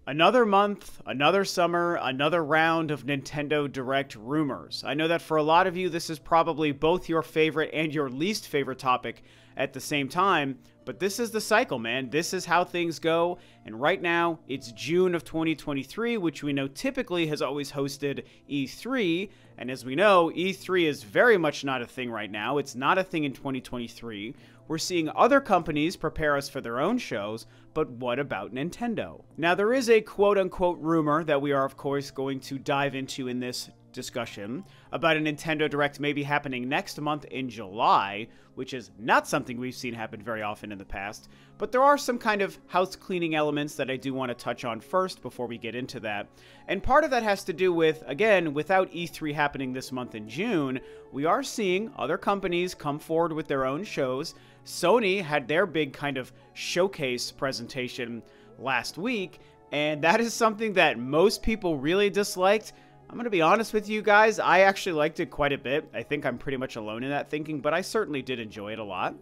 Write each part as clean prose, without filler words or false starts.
Another month, another summer, another round of Nintendo Direct rumors. I know that for a lot of you, this is probably both your favorite and your least favorite topic at the same time, but this is the cycle, man. This is how things go, and right now, it's June of 2023, which we know typically has always hosted E3, and as we know, E3 is very much not a thing right now. It's not a thing in 2023. We're seeing other companies prepare us for their own shows, but what about Nintendo? Now, there is a quote-unquote rumor that we are, of course, going to dive into in this discussion about a Nintendo Direct maybe happening next month in July, which is not something we've seen happen very often in the past, but there are some kind of house cleaning elements that I do want to touch on first before we get into that. And part of that has to do with, again, without E3 happening this month in June, we are seeing other companies come forward with their own shows. Sony had their big kind of showcase presentation last week, and that is something that most people really disliked. I'm going to be honest with you guys, I actually liked it quite a bit. I think I'm pretty much alone in that thinking, but I certainly did enjoy it a lot.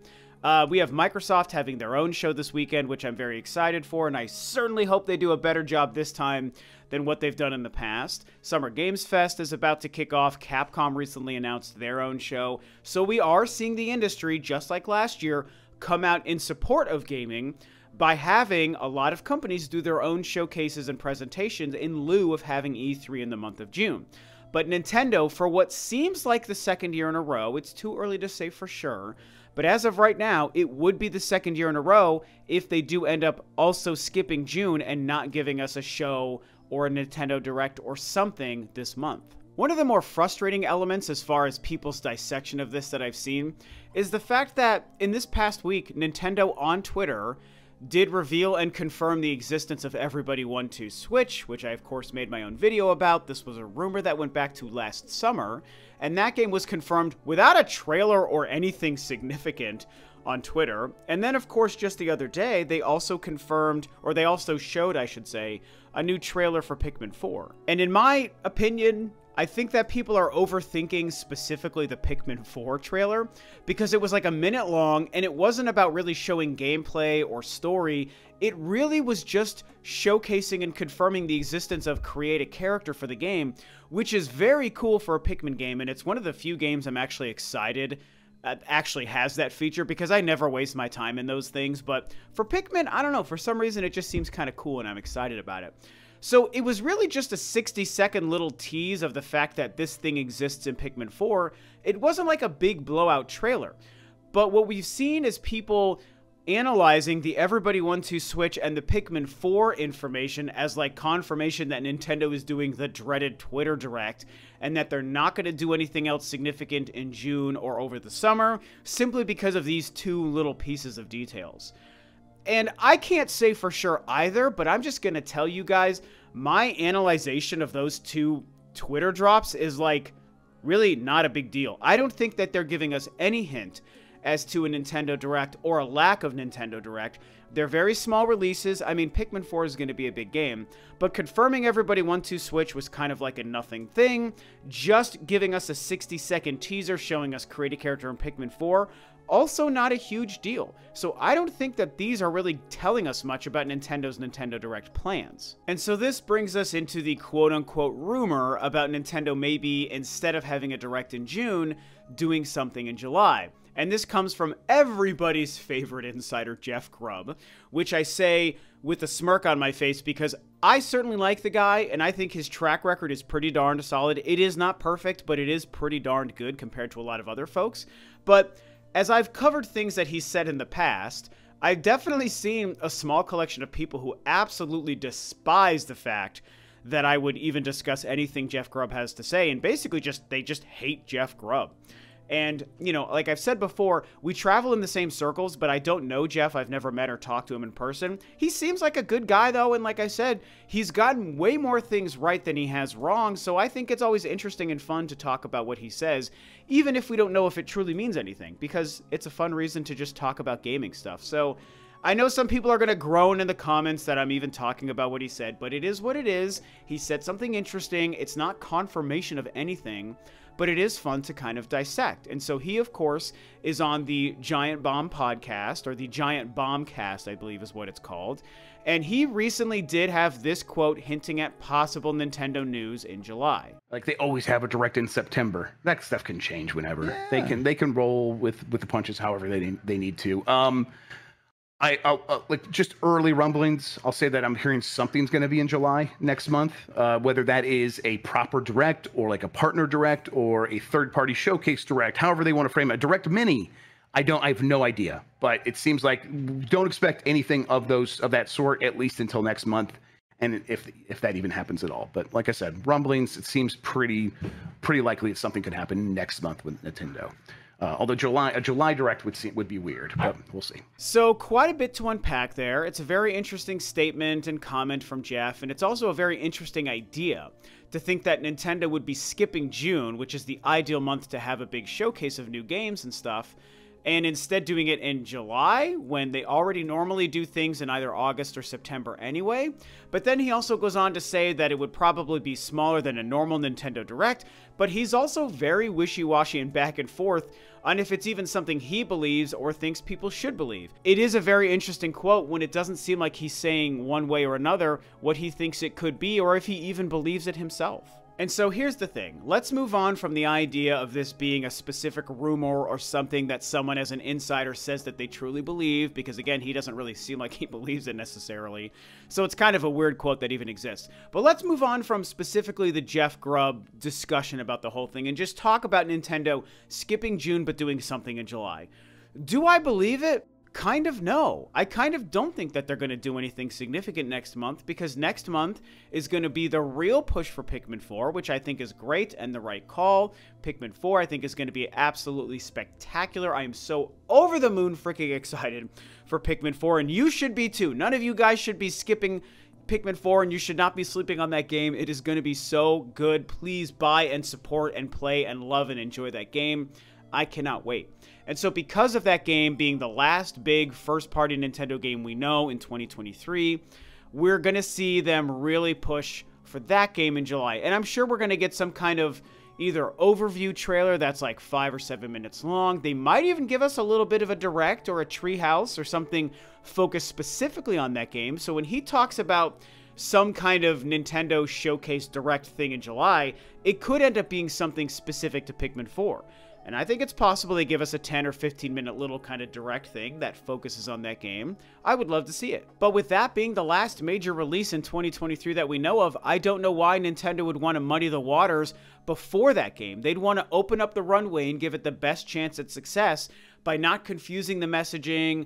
We have Microsoft having their own show this weekend, which I'm very excited for, and I certainly hope they do a better job this time than what they've done in the past. Summer Games Fest is about to kick off. Capcom recently announced their own show. So we are seeing the industry, just like last year, come out in support of gaming by having a lot of companies do their own showcases and presentations in lieu of having E3 in the month of June. But Nintendo, for what seems like the second year in a row, it's too early to say for sure, but as of right now, it would be the second year in a row if they do end up also skipping June and not giving us a show or a Nintendo Direct or something this month. One of the more frustrating elements as far as people's dissection of this that I've seen is the fact that in this past week, Nintendo on Twitter did reveal and confirm the existence of Everybody 1-2 Switch, which I of course made my own video about. This was a rumor that went back to last summer, and that game was confirmed without a trailer or anything significant on Twitter. And then of course just the other day, they also confirmed, or they also showed, I should say, a new trailer for Pikmin 4. And in my opinion, I think that people are overthinking specifically the Pikmin 4 trailer because it was like a minute long and it wasn't about really showing gameplay or story. It really was just showcasing and confirming the existence of create a character for the game, which is very cool for a Pikmin game, and it's one of the few games I'm actually excited actually has that feature because I never waste my time in those things. But for Pikmin, I don't know, for some reason it just seems kind of cool and I'm excited about it. So it was really just a 60-second little tease of the fact that this thing exists in Pikmin 4. It wasn't like a big blowout trailer. But what we've seen is people analyzing the Everybody 1-2 Switch and the Pikmin 4 information as like confirmation that Nintendo is doing the dreaded Twitter Direct and that they're not going to do anything else significant in June or over the summer simply because of these two little pieces of details. And I can't say for sure either, but I'm just going to tell you guys, my analyzation of those two Twitter drops is like really not a big deal. I don't think that they're giving us any hint as to a Nintendo Direct or a lack of Nintendo Direct. They're very small releases. I mean, Pikmin 4 is going to be a big game, but confirming Everybody 1-2 Switch was kind of like a nothing thing. Just giving us a 60-second teaser showing us create a character in Pikmin 4, also not a huge deal. So I don't think that these are really telling us much about Nintendo's Nintendo Direct plans. And so this brings us into the quote-unquote rumor about Nintendo maybe, instead of having a Direct in June, doing something in July. And this comes from everybody's favorite insider, Jeff Grubb, which I say with a smirk on my face because I certainly like the guy and I think his track record is pretty darned solid. It is not perfect, but it is pretty darned good compared to a lot of other folks. But as I've covered things that he's said in the past, I've definitely seen a small collection of people who absolutely despise the fact that I would even discuss anything Jeff Grubb has to say, and basically they just hate Jeff Grubb. And, you know, like I've said before, we travel in the same circles, but I don't know Jeff. I've never met or talked to him in person. He seems like a good guy, though, and like I said, he's gotten way more things right than he has wrong, so I think it's always interesting and fun to talk about what he says, even if we don't know if it truly means anything, because it's a fun reason to just talk about gaming stuff. So I know some people are going to groan in the comments that I'm even talking about what he said, but it is what it is. He said something interesting. It's not confirmation of anything, but it is fun to kind of dissect. And so he, of course, is on the Giant Bomb podcast, or the Giant Bombcast, I believe is what it's called. And he recently did have this quote hinting at possible Nintendo news in July. Like, they always have a direct in September. That stuff can change whenever. Yeah. They can roll with the punches however they need to. I'll like, just early rumblings, I'll say that I'm hearing something's going to be in July next month, whether that is a proper direct or like a partner direct or a third-party showcase direct, however they want to frame it. A direct mini, I have no idea, but it seems like don't expect anything of that sort, at least until next month, and if that even happens at all. But like I said, rumblings, it seems pretty likely that something could happen next month with Nintendo. Although a July direct would be weird, but we'll see. So quite a bit to unpack there. It's a very interesting statement and comment from Jeff, and it's also a very interesting idea to think that Nintendo would be skipping June, which is the ideal month to have a big showcase of new games and stuff, and instead doing it in July when they already normally do things in either August or September anyway. But then he also goes on to say that it would probably be smaller than a normal Nintendo Direct, but he's also very wishy-washy and back and forth on if it's even something he believes or thinks people should believe. It is a very interesting quote when it doesn't seem like he's saying one way or another what he thinks it could be, or if he even believes it himself. And so here's the thing. Let's move on from the idea of this being a specific rumor or something that someone as an insider says that they truly believe, because again, he doesn't really seem like he believes it necessarily. So it's kind of a weird quote that even exists. But let's move on from specifically the Jeff Grubb discussion about the whole thing and just talk about Nintendo skipping June but doing something in July. Do I believe it? Kind of no. I kind of don't think that they're going to do anything significant next month, because next month is going to be the real push for Pikmin 4, which I think is great and the right call. Pikmin 4 I think is going to be absolutely spectacular. I am so over the moon freaking excited for Pikmin 4, and you should be too. None of you guys should be skipping Pikmin 4, and you should not be sleeping on that game. It is going to be so good. Please buy and support and play and love and enjoy that game. I cannot wait. And so because of that game being the last big first-party Nintendo game we know in 2023, we're going to see them really push for that game in July. And I'm sure we're going to get some kind of either overview trailer that's like 5 or 7 minutes long. They might even give us a little bit of a direct or a treehouse or something focused specifically on that game. So when he talks about some kind of Nintendo showcase direct thing in July, it could end up being something specific to Pikmin 4. And I think it's possible they give us a 10 or 15 minute little kind of direct thing that focuses on that game. I would love to see it. But with that being the last major release in 2023 that we know of, I don't know why Nintendo would want to muddy the waters before that game. They'd want to open up the runway and give it the best chance at success by not confusing the messaging,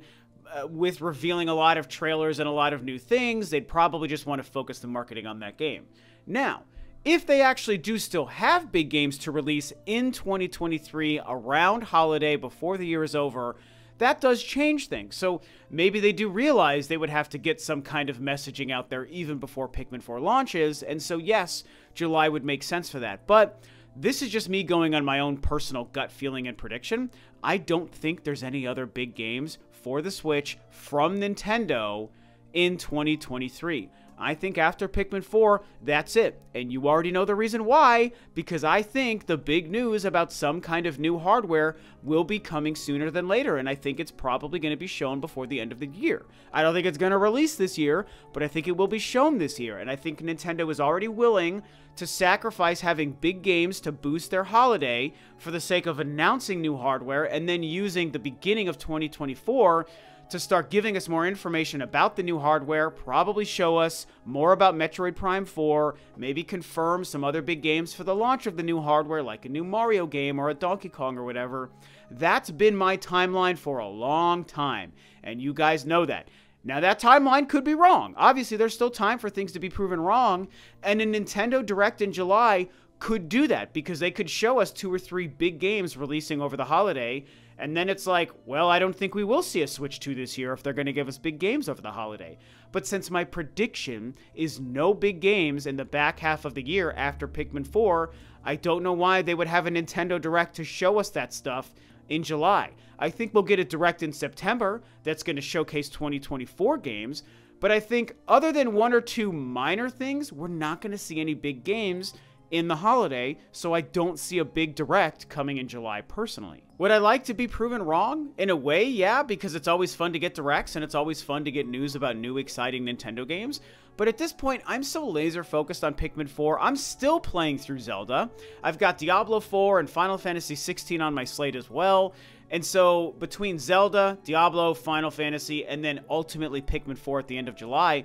with revealing a lot of trailers and a lot of new things. They'd probably just want to focus the marketing on that game. Now, if they actually do still have big games to release in 2023 around holiday before the year is over, that does change things. So maybe they do realize they would have to get some kind of messaging out there even before Pikmin 4 launches, and so yes, July would make sense for that. But this is just me going on my own personal gut feeling and prediction. I don't think there's any other big games for the Switch from Nintendo in 2023. I think after Pikmin 4, that's it. And you already know the reason why, because I think the big news about some kind of new hardware will be coming sooner than later, and I think it's probably going to be shown before the end of the year. I don't think it's going to release this year, but I think it will be shown this year, and I think Nintendo is already willing to sacrifice having big games to boost their holiday for the sake of announcing new hardware and then using the beginning of 2024 to start giving us more information about the new hardware, probably show us more about Metroid Prime 4, maybe confirm some other big games for the launch of the new hardware, like a new Mario game or a Donkey Kong or whatever. That's been my timeline for a long time, and you guys know that. Now, that timeline could be wrong. Obviously, there's still time for things to be proven wrong, and a Nintendo Direct in July could do that, because they could show us 2 or 3 big games releasing over the holiday, and then it's like, well, I don't think we will see a Switch 2 this year if they're going to give us big games over the holiday. But since my prediction is no big games in the back half of the year after Pikmin 4, I don't know why they would have a Nintendo Direct to show us that stuff in July. I think we'll get a Direct in September that's going to showcase 2024 games, but I think other than one or two minor things, we're not going to see any big games in the holiday, so I don't see a big Direct coming in July personally. Would I like to be proven wrong? In a way, yeah, because it's always fun to get Directs and it's always fun to get news about new exciting Nintendo games. But at this point, I'm so laser focused on Pikmin 4, I'm still playing through Zelda. I've got Diablo 4 and Final Fantasy 16 on my slate as well. And so between Zelda, Diablo, Final Fantasy, and then ultimately Pikmin 4 at the end of July,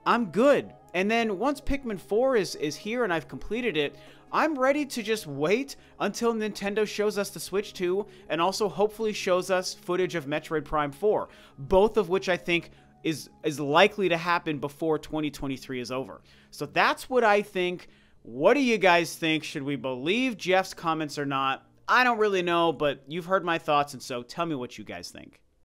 I'm good. And then once Pikmin 4 is here and I've completed it, I'm ready to just wait until Nintendo shows us the Switch 2 and also hopefully shows us footage of Metroid Prime 4, both of which I think is likely to happen before 2023 is over. So that's what I think. What do you guys think? Should we believe Jeff's comments or not? I don't really know, but you've heard my thoughts, and so tell me what you guys think.